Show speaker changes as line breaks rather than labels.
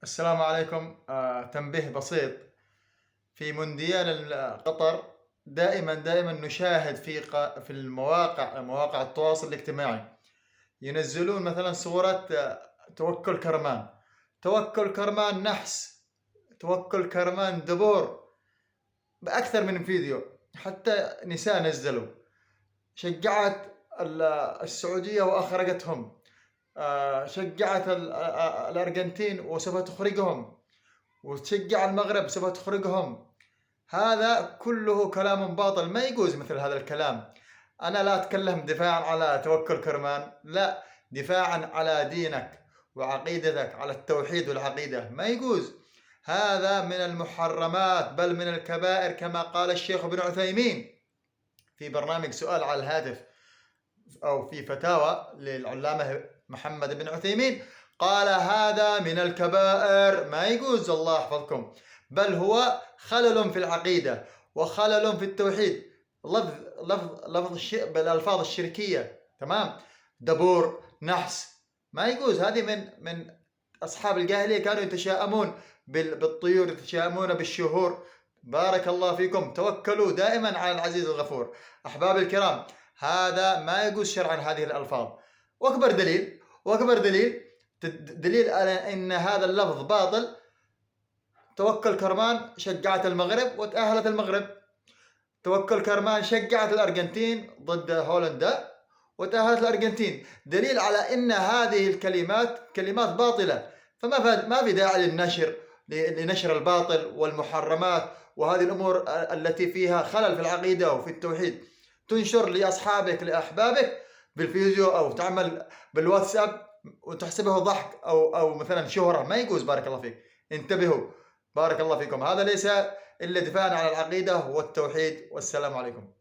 السلام عليكم. تنبيه بسيط. في مونديال قطر دائما نشاهد في مواقع التواصل الاجتماعي ينزلون مثلا صورة توكل كرمان. توكل كرمان نحس، توكل كرمان دبور، بأكثر من فيديو. حتى نساء نزلوا شجعت السعودية وأخرجتهم، شجعت الأرجنتين وسوف تخرجهم، وتشجع المغرب سوف تخرجهم. هذا كله كلام باطل، ما يجوز مثل هذا الكلام. أنا لا أتكلم دفاعا على توكل كرمان، لا، دفاعا على دينك وعقيدتك، على التوحيد والعقيدة. ما يجوز، هذا من المحرمات بل من الكبائر، كما قال الشيخ ابن عثيمين في برنامج سؤال على الهاتف أو في فتاوى للعلامة محمد بن عثيمين. قال هذا من الكبائر، ما يجوز، الله يحفظكم، بل هو خلل في العقيدة وخلل في التوحيد. بالألفاظ الشركية، تمام؟ دبور، نحس، ما يجوز. هذه من أصحاب الجاهلية، كانوا يتشاءمون بالطيور، يتشاءمون بالشهور. بارك الله فيكم. توكلوا دائما على العزيز الغفور. أحباب الكرام، هذا ما يجوز شرعا هذه الألفاظ. وأكبر دليل على أن هذا اللفظ باطل، توكل كرمان شجعت المغرب وتأهلت المغرب. توكل كرمان شجعت الأرجنتين ضد هولندا وتأهلت الأرجنتين. دليل على أن هذه الكلمات كلمات باطلة، فما في داعي لنشر الباطل والمحرمات وهذه الأمور التي فيها خلل في العقيدة وفي التوحيد. تنشر لأصحابك لأحبابك بالفيديو أو تعمل بالواتساب وتحسبه ضحك أو مثلا شهرة، ما يجوز. بارك الله فيك، انتبهوا. بارك الله فيكم. هذا ليس إلا دفاعا عن العقيدة والتوحيد. والسلام عليكم.